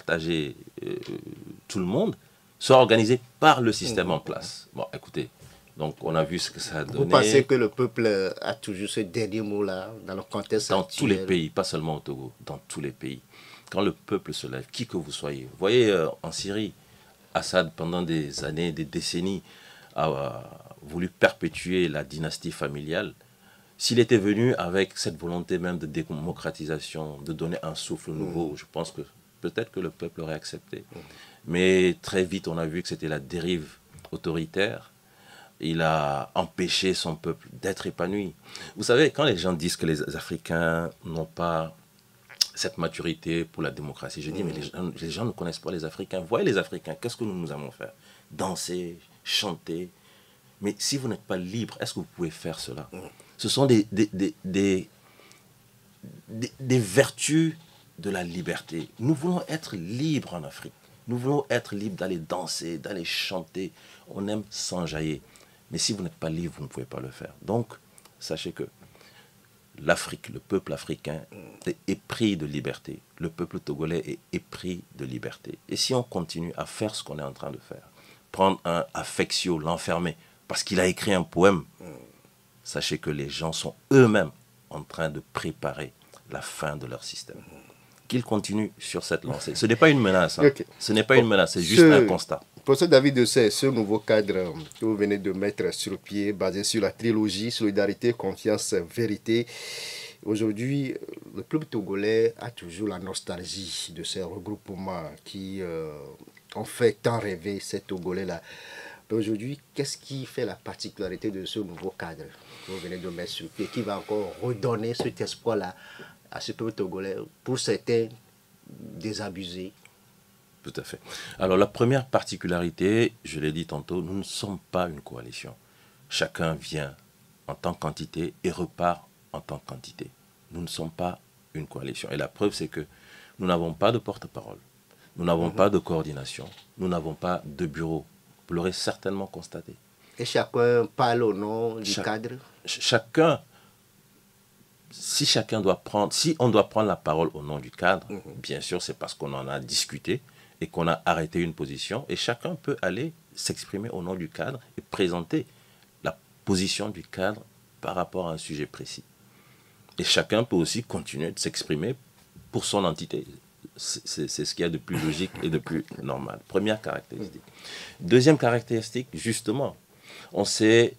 partager tout le monde, soit organisé par le système en place. Bon, écoutez, donc on a vu ce que ça a donné. Vous pensez que le peuple a toujours ce dernier mot-là dans le contexte dans actuel? tous les pays, pas seulement au Togo, dans tous les pays. Quand le peuple se lève, qui que vous soyez, vous voyez en Syrie, Assad pendant des années, des décennies, a voulu perpétuer la dynastie familiale. S'il était venu avec cette volonté même de démocratisation, de donner un souffle nouveau, je pense que peut-être que le peuple aurait accepté. Mais très vite, on a vu que c'était la dérive autoritaire. Il a empêché son peuple d'être épanoui. Vous savez, quand les gens disent que les Africains n'ont pas cette maturité pour la démocratie, je dis, mais les gens ne connaissent pas les Africains. Voyez les Africains, qu'est-ce que nous allons faire? Danser, chanter. Mais si vous n'êtes pas libre, est-ce que vous pouvez faire cela? Ce sont des vertus de la liberté. Nous voulons être libres en Afrique. Nous voulons être libres d'aller danser, d'aller chanter. On aime s'enjailler. Mais si vous n'êtes pas libre, vous ne pouvez pas le faire. Donc, sachez que l'Afrique, le peuple africain est épris de liberté. Le peuple togolais est épris de liberté. Et si on continue à faire ce qu'on est en train de faire, prendre un Affectio, l'enfermer, parce qu'il a écrit un poème, sachez que les gens sont eux-mêmes en train de préparer la fin de leur système. Qu'ils continuent sur cette lancée. Ce n'est pas une menace. Hein. Okay. Ce n'est pas une menace, c'est juste un constat. Professeur David Dessay, ce nouveau cadre que vous venez de mettre sur pied, basé sur la trilogie solidarité, confiance, vérité, aujourd'hui, le club togolais a toujours la nostalgie de ces regroupements qui ont fait tant rêver ces Togolais-là. Aujourd'hui, qu'est-ce qui fait la particularité de ce nouveau cadre que vous venez de mettre sur pied, qui va encore redonner cet espoir-là à ce peuple togolais, pour certains désabusés? Tout à fait. Alors la première particularité, je l'ai dit tantôt, nous ne sommes pas une coalition. Chacun vient en tant qu'entité et repart en tant qu'entité. Nous ne sommes pas une coalition. Et la preuve, c'est que nous n'avons pas de porte-parole, nous n'avons pas de coordination, nous n'avons pas de bureau. Vous l'aurez certainement constaté. Et chacun parle au nom du cadre? Chacun, si on doit prendre la parole au nom du cadre, bien sûr, c'est parce qu'on en a discuté et qu'on a arrêté une position. Et chacun peut aller s'exprimer au nom du cadre et présenter la position du cadre par rapport à un sujet précis. Et chacun peut aussi continuer de s'exprimer pour son entité. C'est ce qu'il y a de plus logique et de plus normal. Première caractéristique. Deuxième caractéristique, justement, on s'est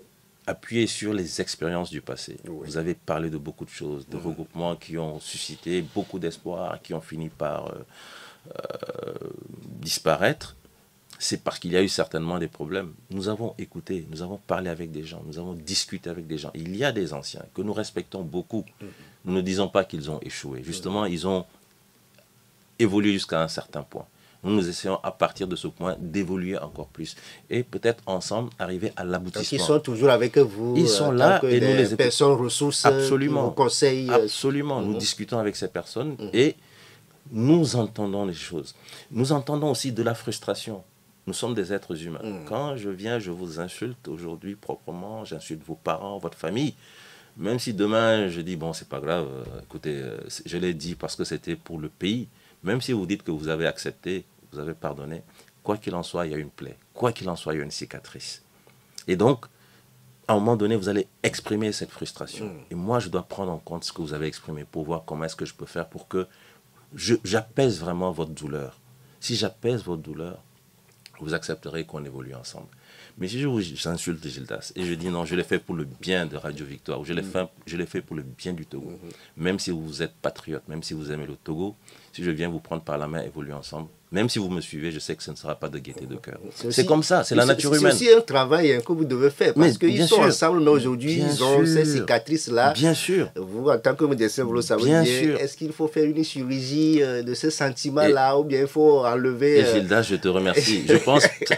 appuyé sur les expériences du passé. Oui. Vous avez parlé de beaucoup de choses, de regroupements qui ont suscité beaucoup d'espoir, qui ont fini par disparaître. C'est parce qu'il y a eu certainement des problèmes. Nous avons écouté, nous avons parlé avec des gens, nous avons discuté avec des gens. Il y a des anciens que nous respectons beaucoup. Nous ne disons pas qu'ils ont échoué. Justement, ils ont évolué jusqu'à un certain point. Nous essayons à partir de ce point d'évoluer encore plus et peut-être ensemble arriver à l'aboutissement. Ils sont toujours avec vous. Ils sont là et nous les personnes ressources. Absolument. Qui vous conseillent. Absolument. Nous discutons avec ces personnes et nous entendons les choses. Nous entendons aussi de la frustration. Nous sommes des êtres humains. Quand je viens, je vous insulte aujourd'hui proprement, j'insulte vos parents, votre famille. Même si demain je dis bon c'est pas grave, écoutez, je l'ai dit parce que c'était pour le pays. Même si vous dites que vous avez accepté, vous avez pardonné, quoi qu'il en soit, il y a une plaie. Quoi qu'il en soit, il y a une cicatrice. Et donc, à un moment donné, vous allez exprimer cette frustration. Et moi, je dois prendre en compte ce que vous avez exprimé pour voir comment est-ce que je peux faire pour que j'apaise vraiment votre douleur. Si j'apaise votre douleur, vous accepterez qu'on évolue ensemble. Mais si j'insulte Gildas et je dis non, je l'ai fait pour le bien de Radio Victoire, ou je l'ai fait pour le bien du Togo, même si vous êtes patriote, même si vous aimez le Togo, si je viens vous prendre par la main, évoluer ensemble, même si vous me suivez, je sais que ce ne sera pas de gaieté de cœur. C'est comme ça, c'est la nature humaine. C'est aussi un travail que vous devez faire, parce qu'ils sont ensemble, mais aujourd'hui, ils ont ces cicatrices-là. Bien sûr. Vous, en tant que médecin, vous le savez bien. Est-ce qu'il faut faire une chirurgie de ce sentiment-là, ou bien il faut enlever... Et Gildas, je te remercie.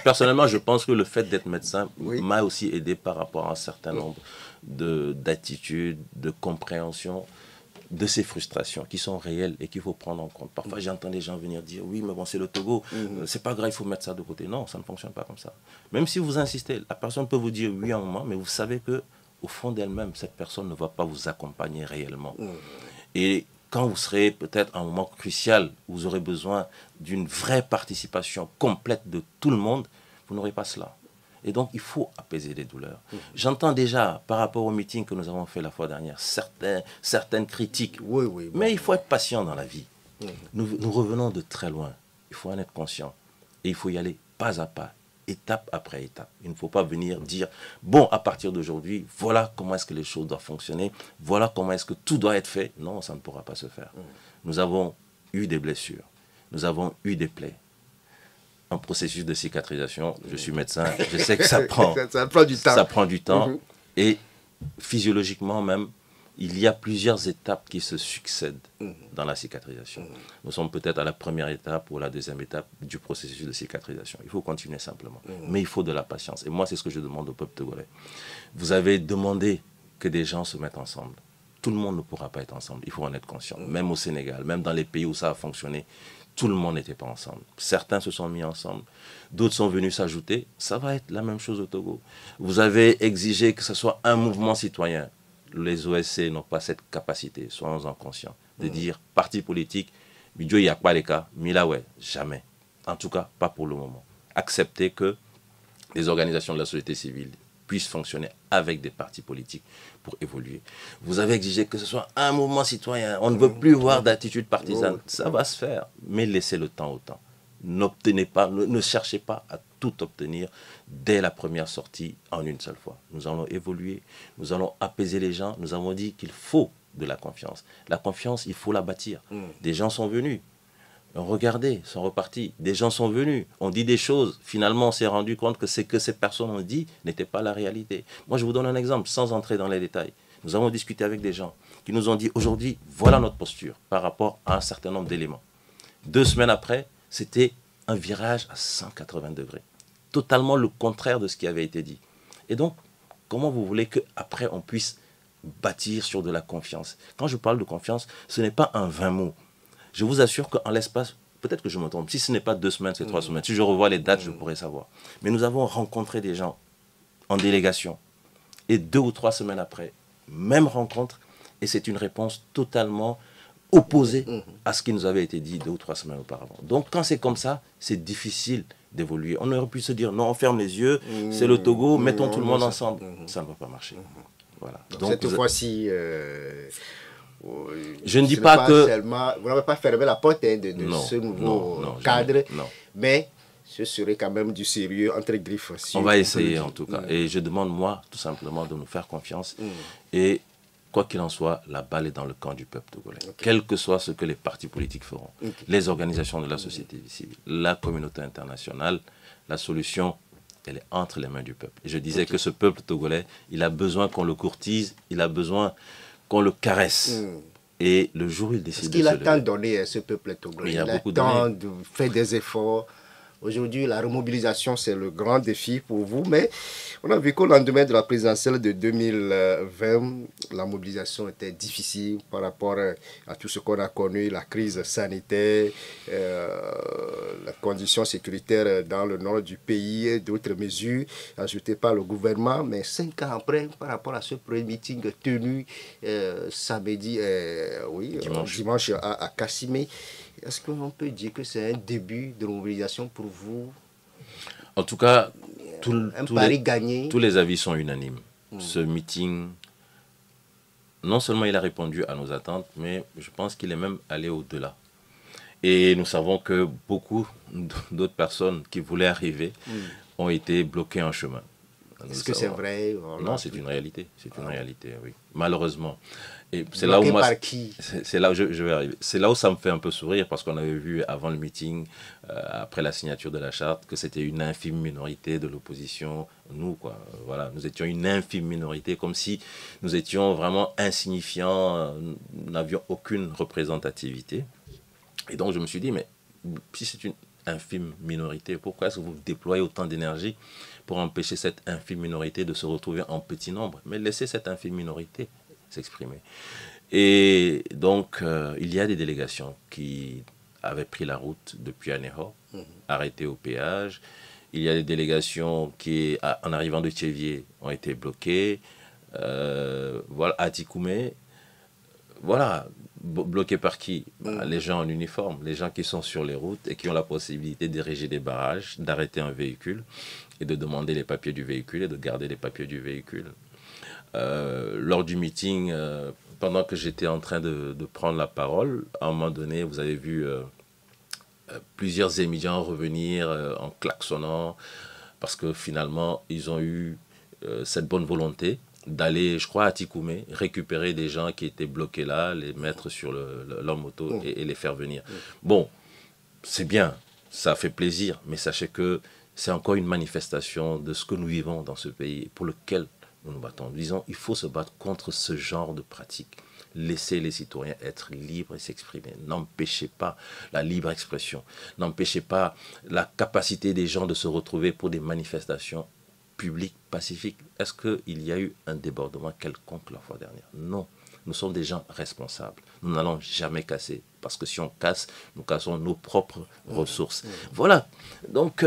Personnellement, je pense que le fait d'être médecin m'a aussi aidé par rapport à un certain nombre d'attitudes, de compréhension de ces frustrations qui sont réelles et qu'il faut prendre en compte. Parfois, j'entends des gens venir dire « Oui, mais bon, c'est le Togo, c'est pas grave, il faut mettre ça de côté. » Non, ça ne fonctionne pas comme ça. Même si vous insistez, la personne peut vous dire « Oui » à un moment, mais vous savez qu'au fond d'elle-même, cette personne ne va pas vous accompagner réellement. Et quand vous serez peut-être à un moment crucial où vous aurez besoin d'une vraie participation complète de tout le monde, vous n'aurez pas cela. Et donc, il faut apaiser les douleurs. J'entends déjà, par rapport au meeting que nous avons fait la fois dernière, certaines critiques. Oui, Mais il faut être patient dans la vie. Nous revenons de très loin. Il faut en être conscient. Et il faut y aller pas à pas, étape après étape. Il ne faut pas venir dire, bon, à partir d'aujourd'hui, voilà comment est-ce que les choses doivent fonctionner, voilà comment est-ce que tout doit être fait. Non, ça ne pourra pas se faire. Nous avons eu des blessures, nous avons eu des plaies. Un processus de cicatrisation, je suis médecin, je sais que ça prend, ça prend du temps. Ça prend du temps. Et physiologiquement même, il y a plusieurs étapes qui se succèdent dans la cicatrisation. Nous sommes peut-être à la première étape ou à la deuxième étape du processus de cicatrisation. Il faut continuer simplement. Mais il faut de la patience. Et moi, c'est ce que je demande au peuple togolais. Vous avez demandé que des gens se mettent ensemble. Tout le monde ne pourra pas être ensemble. Il faut en être conscient. Même au Sénégal, même dans les pays où ça a fonctionné, tout le monde n'était pas ensemble. Certains se sont mis ensemble, d'autres sont venus s'ajouter. Ça va être la même chose au Togo. Vous avez exigé que ce soit un mouvement citoyen. Les OSC n'ont pas cette capacité, soyons-en conscients, de dire parti politique, il n'y a pas les cas, mais là, ouais, jamais. En tout cas, pas pour le moment. Accepter que les organisations de la société civile puissent fonctionner avec des partis politiques pour évoluer. Vous avez exigé que ce soit un mouvement citoyen. On ne veut plus voir d'attitude partisane. Ça va se faire, mais laissez le temps au temps. N'obtenez pas, ne cherchez pas à tout obtenir dès la première sortie en une seule fois. Nous allons évoluer, nous allons apaiser les gens. Nous avons dit qu'il faut de la confiance. La confiance, il faut la bâtir. Des gens sont venus. Regardez, sont repartis. Des gens sont venus, on dit des choses. Finalement, on s'est rendu compte que ce que ces personnes ont dit n'était pas la réalité. Moi, je vous donne un exemple, sans entrer dans les détails. Nous avons discuté avec des gens qui nous ont dit, aujourd'hui, voilà notre posture par rapport à un certain nombre d'éléments. 2 semaines après, c'était un virage à 180 degrés. Totalement le contraire de ce qui avait été dit. Et donc, comment vous voulez qu'après, on puisse bâtir sur de la confiance? Quand je parle de confiance, ce n'est pas un vain mot. Je vous assure qu'en l'espace, peut-être que je me trompe, si ce n'est pas 2 semaines, c'est 3 semaines. Si je revois les dates, je pourrais savoir. Mais nous avons rencontré des gens en délégation. Et 2 ou 3 semaines après, même rencontre, et c'est une réponse totalement opposée à ce qui nous avait été dit 2 ou 3 semaines auparavant. Donc quand c'est comme ça, c'est difficile d'évoluer. On aurait pu se dire, non, on ferme les yeux, c'est le Togo, mettons tout le monde ensemble. Ça ne va pas marcher. Voilà. Donc cette fois-ci... je ne dis pas que... vous n'avez pas fermé la porte de ce nouveau cadre, mais ce serait quand même du sérieux entre griffes. Si on va essayer en tout cas. Et je demande, moi, tout simplement, de nous faire confiance. Et quoi qu'il en soit, la balle est dans le camp du peuple togolais. Quel que soit ce que les partis politiques feront, les organisations de la société civile, la communauté internationale, la solution, elle est entre les mains du peuple. Et je disais que ce peuple togolais, il a besoin qu'on le courtise, il a besoin qu'on le caresse. Et le jour où il décide de se lever... Parce qu'il a tant donné à ce peuple togolais. Il a tant fait des efforts. Aujourd'hui, la remobilisation, c'est le grand défi pour vous. Mais on a vu qu'au lendemain de la présidentielle de 2020, la mobilisation était difficile par rapport à tout ce qu'on a connu, la crise sanitaire, la condition sécuritaire dans le nord du pays, d'autres mesures ajoutées par le gouvernement. Mais 5 ans après, par rapport à ce premier meeting tenu samedi, dimanche à Kassimé, est-ce qu'on peut dire que c'est un début de mobilisation pour vous? En tout cas, tous les avis sont unanimes. Ce meeting, non seulement il a répondu à nos attentes, mais je pense qu'il est même allé au-delà. Et nous savons que beaucoup d'autres personnes qui voulaient arriver ont été bloquées en chemin. Est-ce que c'est vrai? Non, c'est une réalité. C'est une réalité, oui. Malheureusement. Et c'est là où par qui? C'est là où je vais arriver. C'est là où ça me fait un peu sourire parce qu'on avait vu avant le meeting, après la signature de la charte, que c'était une infime minorité de l'opposition. Nous, quoi, voilà, nous étions une infime minorité, comme si nous étions vraiment insignifiants, nous n'avions aucune représentativité. Et donc je me suis dit, mais si c'est une infime minorité, pourquoi est-ce que vous déployez autant d'énergie pour empêcher cette infime minorité de se retrouver en petit nombre? Mais laissez cette infime minorité s'exprimer. Et donc, il y a des délégations qui avaient pris la route depuis Aného, arrêtées au péage. Il y a des délégations qui, en arrivant de Tchévier, ont été bloquées. Voilà, à Tikoumé. Voilà, Bloqués par qui? Les gens en uniforme, les gens qui sont sur les routes et qui ont la possibilité d'ériger des barrages, d'arrêter un véhicule et de demander les papiers du véhicule et de garder les papiers du véhicule. Lors du meeting, pendant que j'étais en train de prendre la parole, à un moment donné, vous avez vu plusieurs étudiants revenir en klaxonnant parce que finalement, ils ont eu cette bonne volonté d'aller, je crois, à Tikoumé, récupérer des gens qui étaient bloqués là, les mettre sur leur moto et les faire venir. Bon, c'est bien, ça fait plaisir, mais sachez que c'est encore une manifestation de ce que nous vivons dans ce pays pour lequel nous nous battons. Disons, il faut se battre contre ce genre de pratiques. Laissez les citoyens être libres et s'exprimer. N'empêchez pas la libre expression. N'empêchez pas la capacité des gens de se retrouver pour des manifestations publiques, pacifiques. Est-ce qu'il y a eu un débordement quelconque la fois dernière? Non. Nous sommes des gens responsables. Nous n'allons jamais casser. Parce que si on casse, nous cassons nos propres ressources. Voilà. Donc,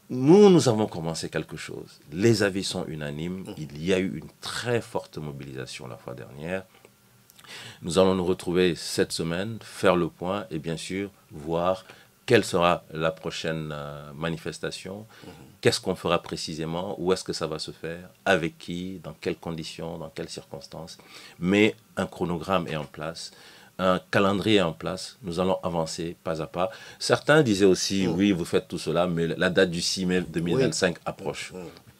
nous avons commencé quelque chose. Les avis sont unanimes. Il y a eu une très forte mobilisation la fois dernière. Nous allons nous retrouver cette semaine, faire le point et bien sûr voir quelle sera la prochaine manifestation, qu'est-ce qu'on fera précisément, où est-ce que ça va se faire, avec qui, dans quelles conditions, dans quelles circonstances. Mais un chronogramme est en place. Un calendrier en place, nous allons avancer pas à pas. Certains disaient aussi, oui, vous faites tout cela, mais la date du 6 mai 2025 approche.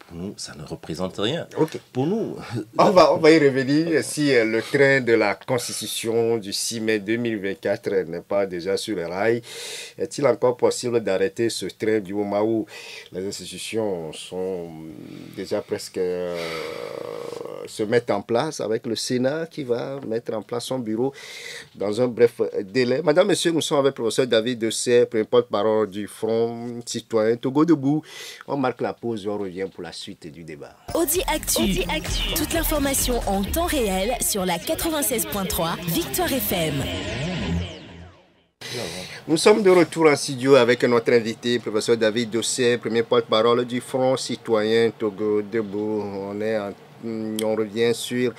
Pour nous, ça ne représente rien. Okay. Pour nous... On va y revenir. Si le train de la Constitution du 6 mai 2024 n'est pas déjà sur les rails, est-il encore possible d'arrêter ce train du moment où les institutions sont déjà presque se mettent en place avec le Sénat qui va mettre en place son bureau dans un bref délai? Madame, Monsieur, nous sommes avec le professeur David Dossé, premier porte-parole du Front citoyen Togo Debout. On marque la pause et on revient pour la suite du débat. Audi Actu. Toute l'information en temps réel sur la 96.3 Victoire FM. Nous sommes de retour en studio avec notre invité, professeur David Dossé, premier porte-parole du Front citoyen Togo Debout. On revient sur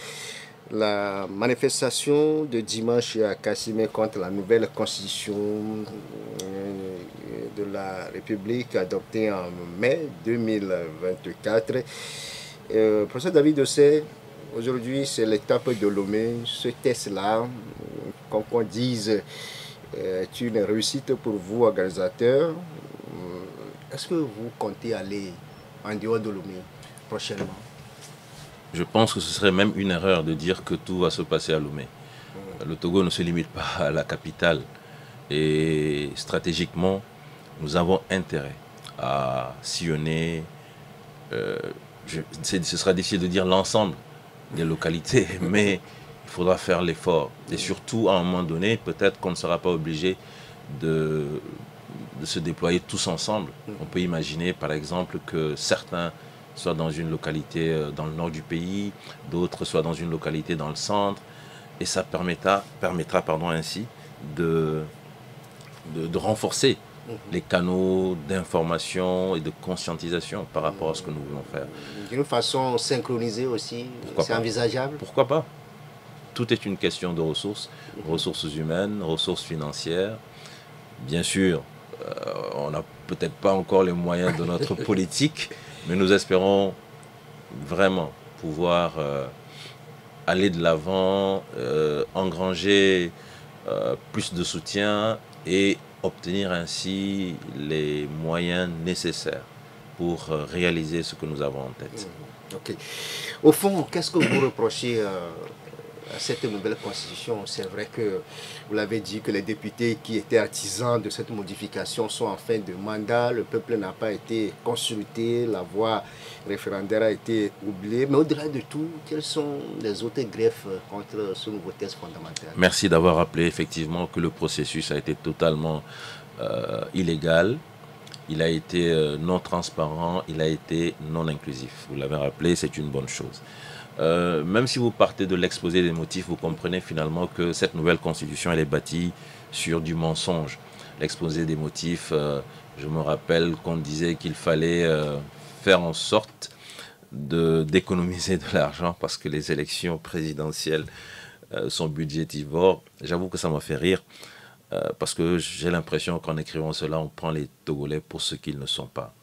la manifestation de dimanche à Kassimé contre la nouvelle constitution de la République adoptée en mai 2024. Professeur David Dossé, aujourd'hui c'est l'étape de Lomé. Ce test-là, qu'on dise, est une réussite pour vous, organisateurs. Est-ce que vous comptez aller en dehors de Lomé prochainement? Je pense que ce serait même une erreur de dire que tout va se passer à Lomé. Le Togo ne se limite pas à la capitale. Et stratégiquement, nous avons intérêt à sillonner, ce sera difficile de dire l'ensemble des localités, mais il faudra faire l'effort. Et surtout, à un moment donné, peut-être qu'on ne sera pas obligé de se déployer tous ensemble. On peut imaginer, par exemple, que certains soit dans une localité dans le nord du pays, d'autres soit dans une localité dans le centre, et ça permettra ainsi de renforcer les canaux d'information et de conscientisation par rapport à ce que nous voulons faire. D'une façon synchronisée aussi, c'est envisageable? Pourquoi pas? Tout est une question de ressources, ressources humaines, ressources financières. Bien sûr, on n'a peut-être pas encore les moyens de notre politique, mais nous espérons vraiment pouvoir aller de l'avant, engranger plus de soutien et obtenir ainsi les moyens nécessaires pour réaliser ce que nous avons en tête. Okay. Au fond, qu'est-ce que vous reprochez à cette nouvelle constitution? C'est vrai que vous l'avez dit que les députés qui étaient artisans de cette modification sont en fin de mandat, le peuple n'a pas été consulté, la voie référendaire a été oubliée. Mais au-delà de tout, quels sont les autres greffes contre ce nouveau texte fondamental? Merci d'avoir rappelé effectivement que le processus a été totalement illégal. Il a été non transparent, il a été non inclusif. Vous l'avez rappelé, c'est une bonne chose. Même si vous partez de l'exposé des motifs, vous comprenez finalement que cette nouvelle constitution, elle est bâtie sur du mensonge. L'exposé des motifs, je me rappelle qu'on disait qu'il fallait faire en sorte d'économiser de l'argent parce que les élections présidentielles son budgétivore. J'avoue que ça m'a fait rire parce que j'ai l'impression qu'en écrivant cela, on prend les Togolais pour ce qu'ils ne sont pas.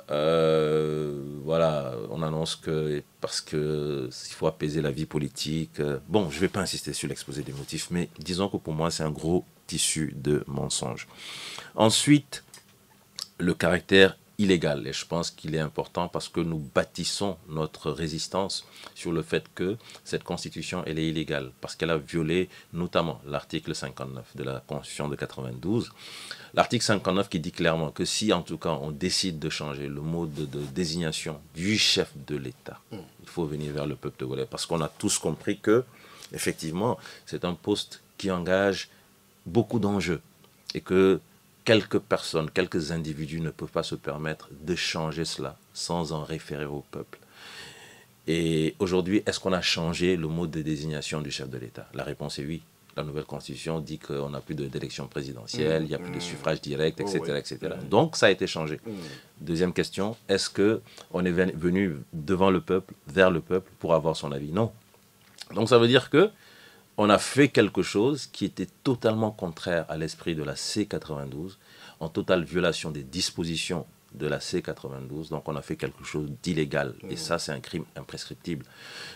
Voilà, on annonce que parce qu'il faut apaiser la vie politique. Bon, je ne vais pas insister sur l'exposé des motifs, mais disons que pour moi, c'est un gros tissu de mensonges. Ensuite, le caractère illégal. Et je pense qu'il est important parce que nous bâtissons notre résistance sur le fait que cette constitution, elle est illégale. Parce qu'elle a violé notamment l'article 59 de la constitution de 92. L'article 59 qui dit clairement que si en tout cas on décide de changer le mode de désignation du chef de l'État, il faut venir vers le peuple togolais. Parce qu'on a tous compris que, effectivement, c'est un poste qui engage beaucoup d'enjeux. Et que quelques personnes, quelques individus ne peuvent pas se permettre de changer cela sans en référer au peuple. Et aujourd'hui, est-ce qu'on a changé le mode de désignation du chef de l'État? La réponse est oui. La nouvelle constitution dit qu'on n'a plus d'élection présidentielle, il n'y a plus de suffrage direct, etc. etc. Donc, ça a été changé. Deuxième question, est-ce qu'on est venu devant le peuple, vers le peuple, pour avoir son avis? Non. Donc, ça veut dire que on a fait quelque chose qui était totalement contraire à l'esprit de la C92, en totale violation des dispositions de la C92. Donc on a fait quelque chose d'illégal. Et ça, c'est un crime imprescriptible.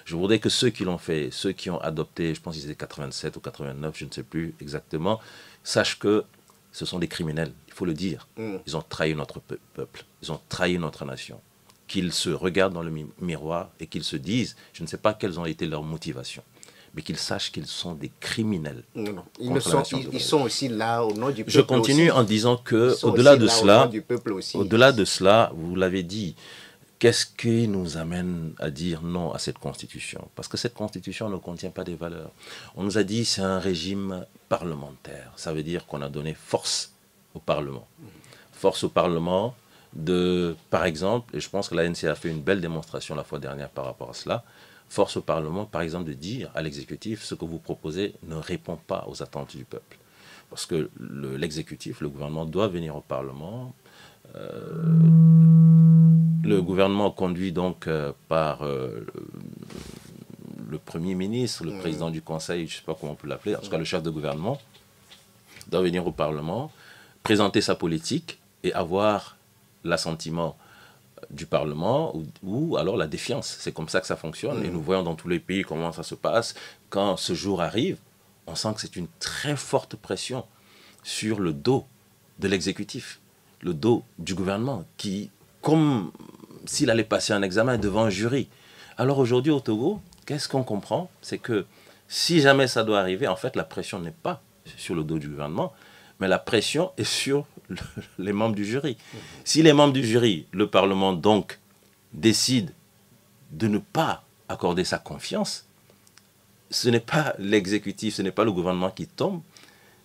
Je voudrais que ceux qui l'ont fait, ceux qui ont adopté, je pense qu'ils étaient 87 ou 89, je ne sais plus exactement, sachent que ce sont des criminels. Il faut le dire. Ils ont trahi notre peuple. Ils ont trahi notre nation. Qu'ils se regardent dans le miroir et qu'ils se disent, je ne sais pas quelles ont été leurs motivations, mais qu'ils sachent qu'ils sont des criminels. Non. Ils sont aussi là au nom du peuple. Je continue en disant que, au-delà de cela, vous l'avez dit, qu'est-ce qui nous amène à dire non à cette constitution? Parce que cette constitution ne contient pas des valeurs. On nous a dit que c'est un régime parlementaire. Ça veut dire qu'on a donné force au Parlement. Force au Parlement de, par exemple, et je pense que l'ANC a fait une belle démonstration la fois dernière par rapport à cela, force au Parlement, par exemple, de dire à l'exécutif, ce que vous proposez ne répond pas aux attentes du peuple. Parce que l'exécutif, le gouvernement doit venir au Parlement. Le gouvernement conduit donc par le Premier ministre, le président du Conseil, je ne sais pas comment on peut l'appeler, en tout cas le chef de gouvernement, doit venir au Parlement, présenter sa politique et avoir l'assentiment du Parlement ou alors la défiance. C'est comme ça que ça fonctionne. Et nous voyons dans tous les pays comment ça se passe. Quand ce jour arrive, on sent que c'est une très forte pression sur le dos de l'exécutif, le dos du gouvernement, qui, comme s'il allait passer un examen devant un jury. Alors aujourd'hui au Togo, qu'est-ce qu'on comprend? C'est que si jamais ça doit arriver, en fait la pression n'est pas sur le dos du gouvernement, mais la pression est sur les membres du jury. Si les membres du jury, le Parlement donc, décide de ne pas accorder sa confiance, ce n'est pas l'exécutif, ce n'est pas le gouvernement qui tombe,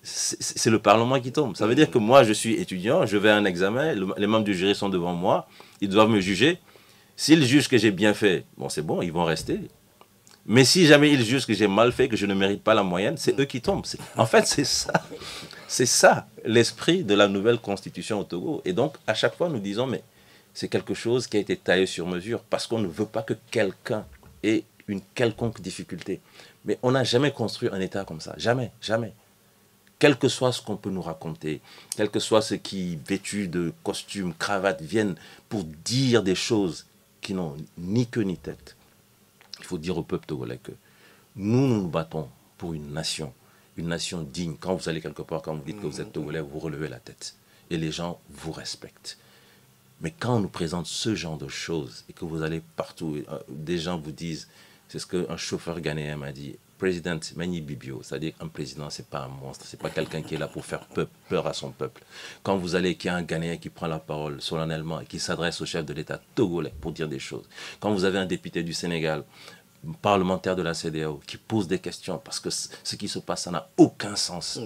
c'est le Parlement qui tombe. Ça veut dire que moi, je suis étudiant, je vais à un examen, les membres du jury sont devant moi, ils doivent me juger. S'ils jugent que j'ai bien fait, bon, c'est bon, ils vont rester. Mais si jamais ils jugent que j'ai mal fait, que je ne mérite pas la moyenne, c'est eux qui tombent. En fait, c'est ça. C'est ça, l'esprit de la nouvelle constitution au Togo. Et donc, à chaque fois, nous disons, mais c'est quelque chose qui a été taillé sur mesure parce qu'on ne veut pas que quelqu'un ait une quelconque difficulté. Mais on n'a jamais construit un État comme ça. Jamais, jamais. Quel que soit ce qu'on peut nous raconter, quel que soit ceux qui, vêtus de costumes, cravates, viennent pour dire des choses qui n'ont ni queue ni tête. Il faut dire au peuple togolais que nous nous battons pour une nation digne. Quand vous allez quelque part, quand vous dites que vous êtes togolais, vous relevez la tête. Et les gens vous respectent. Mais quand on nous présente ce genre de choses et que vous allez partout, des gens vous disent, c'est ce qu'un chauffeur ghanéen m'a dit, Président Mani Bibio, c'est-à-dire qu'un président, ce n'est pas un monstre, ce n'est pas quelqu'un qui est là pour faire peur à son peuple. Quand vous allez, qu'il y a un Ghanéen qui prend la parole solennellement et qui s'adresse au chef de l'État togolais pour dire des choses. Quand vous avez un député du Sénégal, parlementaire de la CEDEAO, qui pose des questions parce que ce qui se passe, ça n'a aucun sens.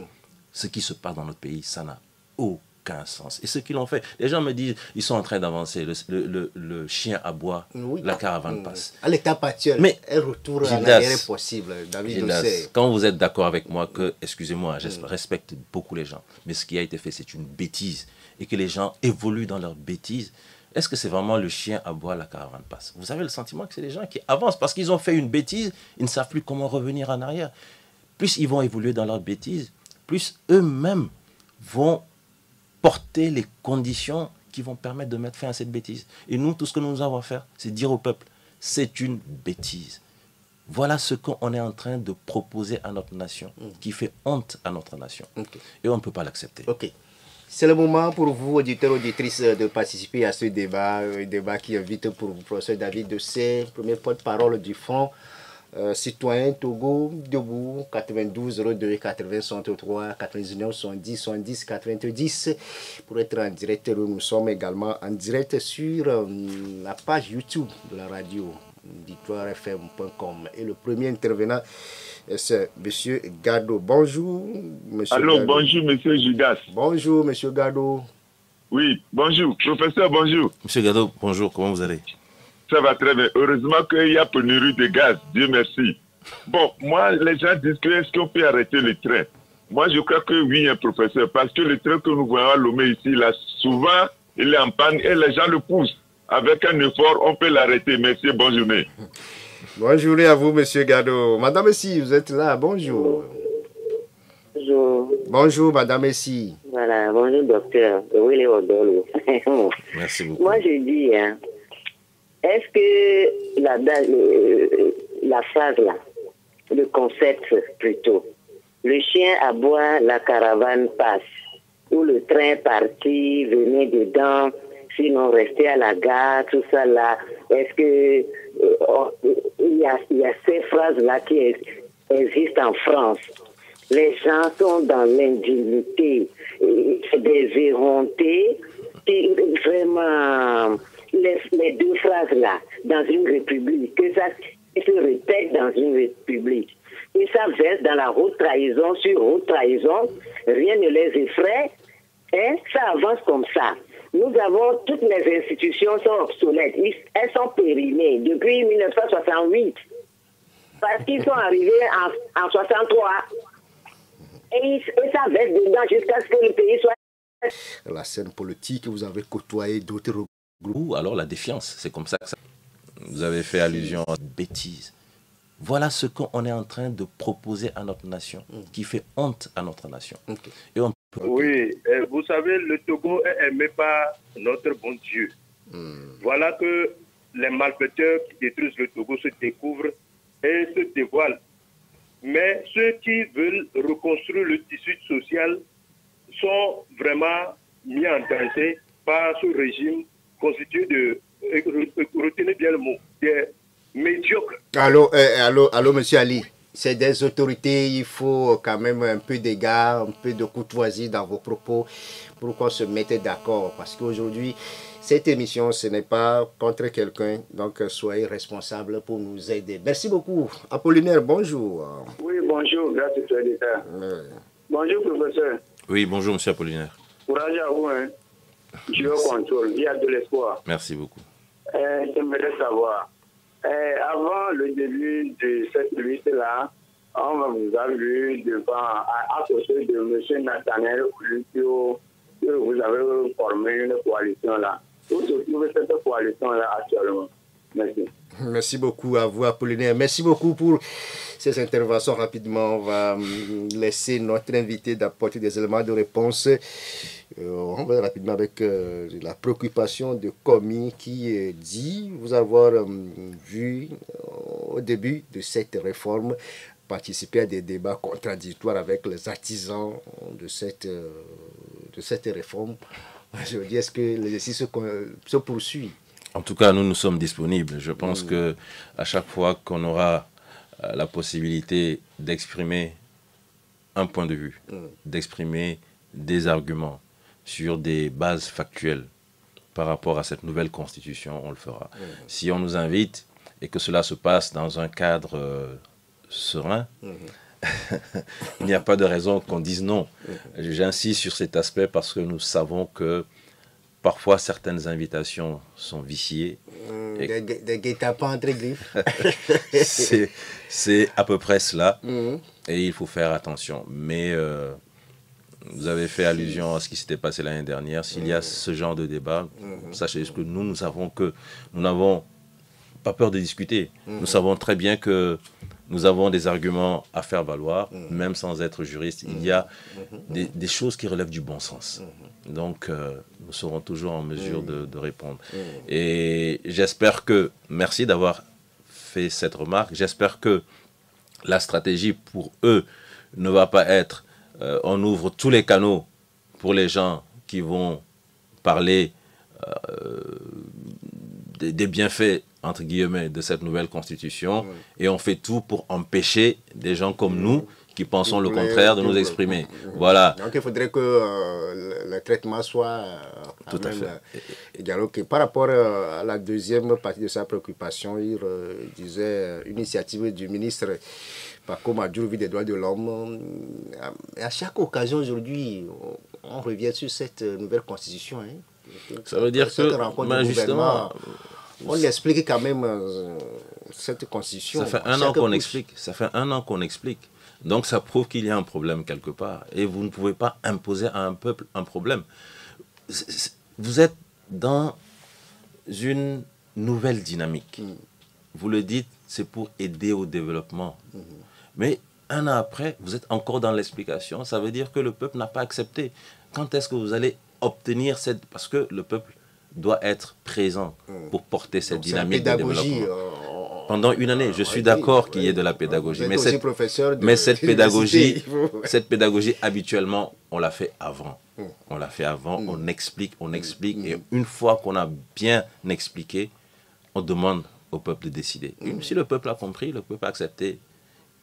Ce qui se passe dans notre pays, ça n'a aucun sens. Et ce qu'ils ont fait, les gens me disent, ils sont en train d'avancer, le chien aboie, la caravane passe. À l'étape actuelle, mais un retour en arrière est possible, David Dossé. Quand vous êtes d'accord avec moi que, excusez-moi, je respecte beaucoup les gens, mais ce qui a été fait, c'est une bêtise. Et que les gens évoluent dans leur bêtise, est-ce que c'est vraiment le chien aboie, la caravane passe? Vous avez le sentiment que c'est des gens qui avancent parce qu'ils ont fait une bêtise, ils ne savent plus comment revenir en arrière. Plus ils vont évoluer dans leur bêtise, plus eux-mêmes vont porter les conditions qui vont permettre de mettre fin à cette bêtise. Et nous, tout ce que nous avons à faire, c'est dire au peuple, c'est une bêtise. Voilà ce qu'on est en train de proposer à notre nation, qui fait honte à notre nation. Et on ne peut pas l'accepter. C'est le moment pour vous, auditeurs, auditrices, de participer à ce débat, un débat qui invite pour vous, professeur David Dossé, premier porte-parole du Front citoyen Togo, debout, 92 02 80 63 99 70 70 90. Pour être en direct, nous sommes également en direct sur la page YouTube de la radio, victoirefm.com. Et le premier intervenant, c'est M. Gado. Bonjour, M. Allô, Gado. bonjour, M. Judas. Bonjour, M. Gado. Oui, bonjour. Professeur, bonjour. Monsieur Gado, bonjour, comment vous allez? Ça va très bien. Heureusement qu'il y a pénurie de gaz. Dieu merci. Bon, moi, les gens disent que est-ce qu'on peut arrêter le train? Moi, je crois que oui, un professeur. Parce que le train que nous voyons à Lomé ici, là, souvent, il est en panne et les gens le poussent. Avec un effort, on peut l'arrêter. Merci, bonne journée. Bonne journée à vous, M. Gado. Madame Essi, vous êtes là. Bonjour. Bonjour. Bonjour, Madame Essi. Voilà, bonjour, docteur. Oui, les Odolo. Merci beaucoup. Moi, je dis, hein, est-ce que la phrase là, le concept plutôt, le chien aboie, la caravane passe, ou le train parti, venez dedans, sinon restez à la gare, tout ça là, est-ce que il y a ces phrases là qui existent en France? Les gens sont dans l'indignité, c'est des éreintés qui vraiment les deux phrases là dans une république, que ça se répète dans une république. Et ça verse dans la haute trahison sur haute trahison, rien ne les effraie, hein? Ça avance comme ça. Nous avons, toutes les institutions sont obsolètes, elles sont périmées depuis 1968, parce qu'ils sont arrivés en 63. Et ça verse dedans jusqu'à ce que le pays soit... La scène politique, vous avez côtoyé d'autres groupes. Ou alors la défiance, c'est comme ça que ça... Vous avez fait allusion à bêtises. Voilà ce qu'on est en train de proposer à notre nation, qui fait honte à notre nation. Et on peut... Oui, vous savez, le Togo est aimé par notre bon Dieu. Voilà que les malfaiteurs qui détruisent le Togo se découvrent et se dévoilent. Mais ceux qui veulent reconstruire le tissu social sont vraiment mis en danger par ce régime constitué de, retenez bien le mot, des médiocres. Allô, monsieur Ali. C'est des autorités, il faut quand même un peu d'égard, un peu de courtoisie dans vos propos pour qu'on se mette d'accord. Parce qu'aujourd'hui, cette émission, ce n'est pas contre quelqu'un, donc soyez responsables pour nous aider. Merci beaucoup. Apollinaire, bonjour. Oui, bonjour, grâce à toi, l'État. Bonjour, professeur. Oui, bonjour, monsieur Apollinaire. Courage à vous, hein. Je le contrôle, il y a de l'espoir. Merci beaucoup. J'aimerais savoir, avant le début de cette liste-là, on vous a vu devant, à côté de M. Nathaniel Olympio, que vous avez formé une coalition là. Où se trouve cette coalition-là actuellement? Merci. Merci beaucoup à vous, Apollinaire. Merci beaucoup pour ces interventions. Rapidement, on va laisser notre invité d'apporter des éléments de réponse. On va rapidement avec la préoccupation de Komi qui dit vous avoir vu au début de cette réforme participer à des débats contradictoires avec les artisans de cette réforme. Je veux dire, est-ce que l'exercice se poursuit? En tout cas, nous sommes disponibles. Je pense que à chaque fois qu'on aura la possibilité d'exprimer un point de vue, d'exprimer des arguments sur des bases factuelles par rapport à cette nouvelle constitution, on le fera. Si on nous invite et que cela se passe dans un cadre serein, il n'y a pas de raison qu'on dise non. J'insiste sur cet aspect parce que nous savons que parfois certaines invitations sont viciées. Des guet-apens entre griffes. C'est à peu près cela. Et il faut faire attention. Mais Vous avez fait allusion à ce qui s'était passé l'année dernière. S'il y a ce genre de débat, sachez que nous savons que nous n'avons pas peur de discuter. Nous savons très bien que nous avons des arguments à faire valoir, même sans être juriste. Il y a des choses qui relèvent du bon sens. Donc, nous serons toujours en mesure de répondre. Et j'espère que, merci d'avoir fait cette remarque, j'espère que la stratégie pour eux ne va pas être on ouvre tous les canaux pour les gens qui vont parler des bienfaits, entre guillemets, de cette nouvelle constitution, et on fait tout pour empêcher des gens comme nous qui pensons le contraire de nous exprimer. Voilà. Donc il faudrait que le traitement soit tout à fait égal. Okay. Par rapport à la deuxième partie de sa préoccupation, il disait initiative du ministre Paco Madjouri des droits de l'homme. À chaque occasion aujourd'hui, on revient sur cette nouvelle constitution. Ça veut dire que, justement, on explique quand même cette constitution. Ça fait un an qu'on explique. Ça fait un an qu'on explique. Donc ça prouve qu'il y a un problème quelque part. Et vous ne pouvez pas imposer à un peuple un problème. Vous êtes dans une nouvelle dynamique. Vous le dites, c'est pour aider au développement. Mais un an après, vous êtes encore dans l'explication. Ça veut dire que le peuple n'a pas accepté. Quand est-ce que vous allez obtenir cette... Parce que le peuple doit être présent pour porter cette dynamique de développement. Pendant une année, je suis d'accord qu'il y ait de la pédagogie. Mais cette pédagogie, habituellement, on l'a fait avant. On l'a fait avant, on explique. Et une fois qu'on a bien expliqué, on demande au peuple de décider. Et si le peuple a compris, le peuple a accepté,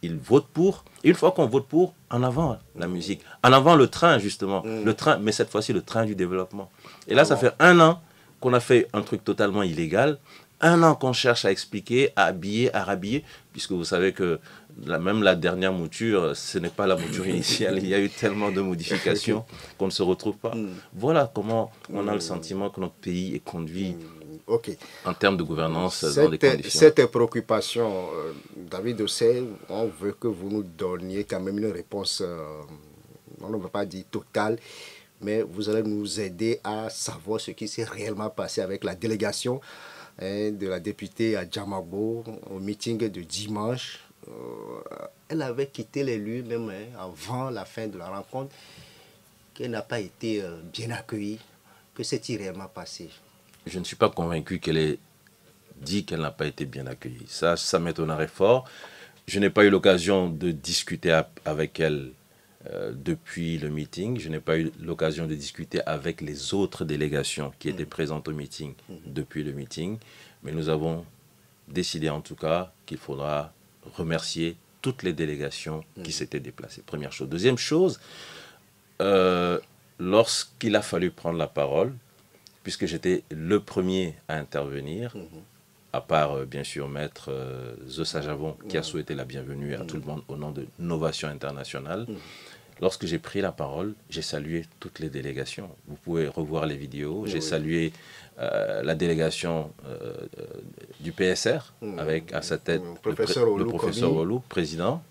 il vote pour. Une fois qu'on vote pour, en avant la musique. En avant le train, justement. Le train, mais cette fois-ci, le train du développement. Et là, ça fait un an qu'on a fait un truc totalement illégal. Un an qu'on cherche à expliquer, à habiller, à rhabiller, puisque vous savez que même la dernière mouture, ce n'est pas la mouture initiale. Il y a eu tellement de modifications qu'on ne se retrouve pas. Voilà comment on a le sentiment que notre pays est conduit en termes de gouvernance dans des conditions. Cette préoccupation, David Ossé, on veut que vous nous donniez quand même une réponse, on ne va pas dire totale, mais vous allez nous aider à savoir ce qui s'est réellement passé avec la délégation de la députée à Djamabo au meeting de dimanche. Elle avait quitté les lieux même avant la fin de la rencontre, qu'elle n'a pas été bien accueillie. Que s'est-il réellement passé? Je ne suis pas convaincu qu'elle ait dit qu'elle n'a pas été bien accueillie. Ça m'étonnerait fort. Je n'ai pas eu l'occasion de discuter avec elle depuis le meeting. Je n'ai pas eu l'occasion de discuter avec les autres délégations qui étaient présentes au meeting depuis le meeting. Mais nous avons décidé en tout cas qu'il faudra remercier toutes les délégations qui s'étaient déplacées. Première chose. Deuxième chose, lorsqu'il a fallu prendre la parole, puisque j'étais le premier à intervenir, à part bien sûr Maître Zosa Javon qui a souhaité la bienvenue à tout le monde au nom de Novation Internationale. Lorsque j'ai pris la parole, j'ai salué toutes les délégations. Vous pouvez revoir les vidéos. J'ai salué la délégation du PSR, avec à sa tête le professeur Olou, président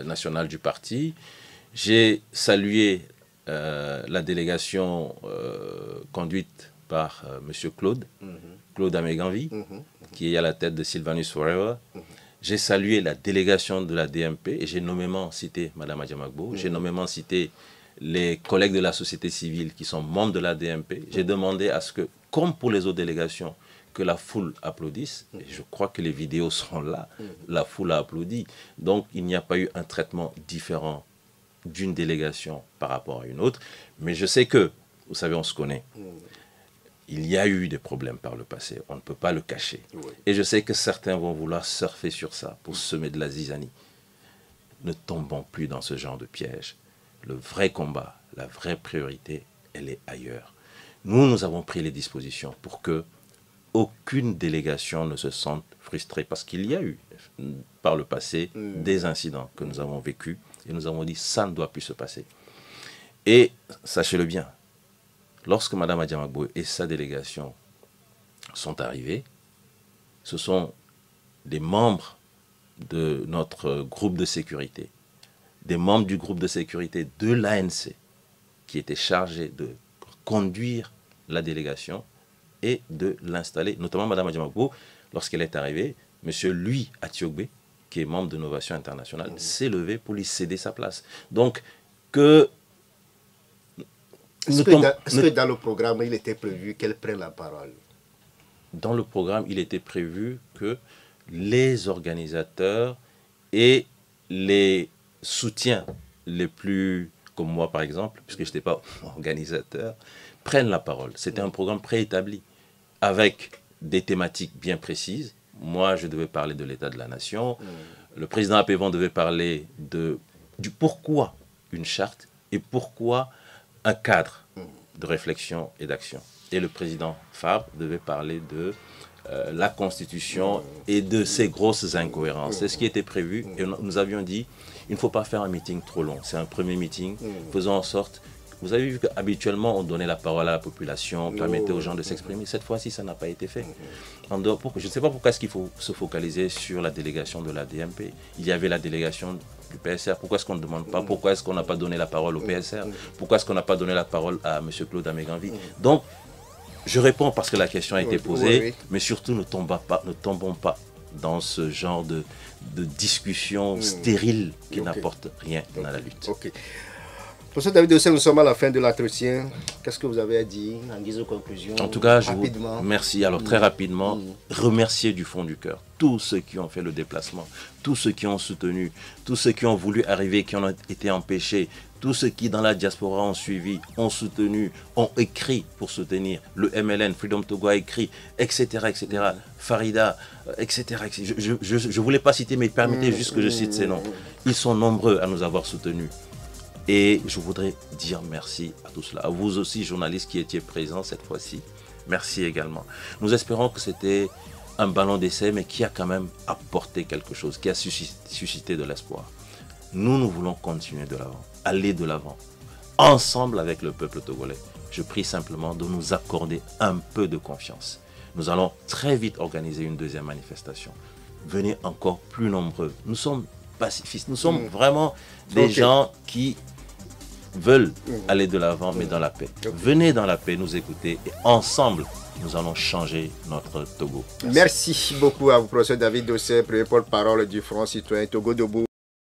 national du parti. J'ai salué la délégation conduite par M. Claude Améganvi, qui est à la tête de Sylvanus Forever. J'ai salué la délégation de la DMP et j'ai nommément cité Mme Adjamagbo. J'ai nommément cité les collègues de la société civile qui sont membres de la DMP. J'ai demandé à ce que, comme pour les autres délégations, que la foule applaudisse. Et je crois que les vidéos sont là. La foule a applaudi. Donc, il n'y a pas eu un traitement différent d'une délégation par rapport à une autre. Mais je sais que, vous savez, on se connaît. Il y a eu des problèmes par le passé, on ne peut pas le cacher. Et je sais que certains vont vouloir surfer sur ça pour semer de la zizanie. Ne tombons plus dans ce genre de piège. Le vrai combat, la vraie priorité, elle est ailleurs. Nous avons pris les dispositions pour que aucune délégation ne se sente frustrée, parce qu'il y a eu par le passé des incidents que nous avons vécus et nous avons dit ça ne doit plus se passer. Et sachez-le bien, lorsque Mme Adjamagbo et sa délégation sont arrivés, ce sont des membres de notre groupe de sécurité, des membres du groupe de sécurité de l'ANC qui étaient chargés de conduire la délégation et de l'installer, notamment Mme Adjamagbo, lorsqu'elle est arrivée, M. Louis Atiogbe, qui est membre de Novation Internationale, s'est levé pour lui céder sa place. Donc, que... Est-ce que dans le programme, il était prévu qu'elle prenne la parole? Dans le programme, il était prévu que les organisateurs et les soutiens les plus, comme moi par exemple, puisque je n'étais pas organisateur, prennent la parole. C'était un programme préétabli, avec des thématiques bien précises. Moi, je devais parler de l'état de la nation. Le président Apévan devait parler du pourquoi une charte et pourquoi un cadre de réflexion et d'action. Et le président Fabre devait parler de la Constitution et de ses grosses incohérences. C'est ce qui était prévu. Et nous avions dit, il ne faut pas faire un meeting trop long. C'est un premier meeting. Faisons en sorte... Vous avez vu qu'habituellement, on donnait la parole à la population, on permettait aux gens de s'exprimer. Cette fois-ci, ça n'a pas été fait. Je ne sais pas pourquoi est-ce qu'il faut se focaliser sur la délégation de la DMP. Il y avait la délégation du PSR. Pourquoi est-ce qu'on ne demande pas? Pourquoi est-ce qu'on n'a pas donné la parole au PSR? Pourquoi est-ce qu'on n'a pas donné la parole à M. Claude Améganvi? Donc, je réponds parce que la question a été posée, mais surtout ne tombons pas dans ce genre de discussion stérile qui n'apporte rien à la lutte. Professeur David Dossé, nous sommes à la fin de l'entretien. Qu'est-ce que vous avez à dire en guise de conclusion? En tout cas, je vous remercie. Alors, très rapidement, remercier du fond du cœur tous ceux qui ont fait le déplacement, tous ceux qui ont soutenu, tous ceux qui ont voulu arriver, qui ont été empêchés, tous ceux qui, dans la diaspora, ont suivi, ont soutenu, ont écrit pour soutenir. Le MLN, Freedom Togo a écrit, etc., etc. Farida, etc. Je ne voulais pas citer, mais permettez juste que je cite ces noms. Ils sont nombreux à nous avoir soutenus. Et je voudrais dire merci à tous cela. À vous aussi, journalistes qui étiez présents cette fois-ci. Merci également. Nous espérons que c'était un ballon d'essai, mais qui a quand même apporté quelque chose, qui a suscité de l'espoir. Nous voulons continuer de l'avant, aller de l'avant, ensemble avec le peuple togolais. Je prie simplement de nous accorder un peu de confiance. Nous allons très vite organiser une deuxième manifestation. Venez encore plus nombreux. Nous sommes pacifistes. Nous sommes vraiment des gens qui veulent aller de l'avant, mais dans la paix. Venez dans la paix, nous écouter et ensemble, nous allons changer notre Togo. Merci beaucoup à vous, professeur David Dossé, premier porte-parole du Front Citoyen Togo Debout.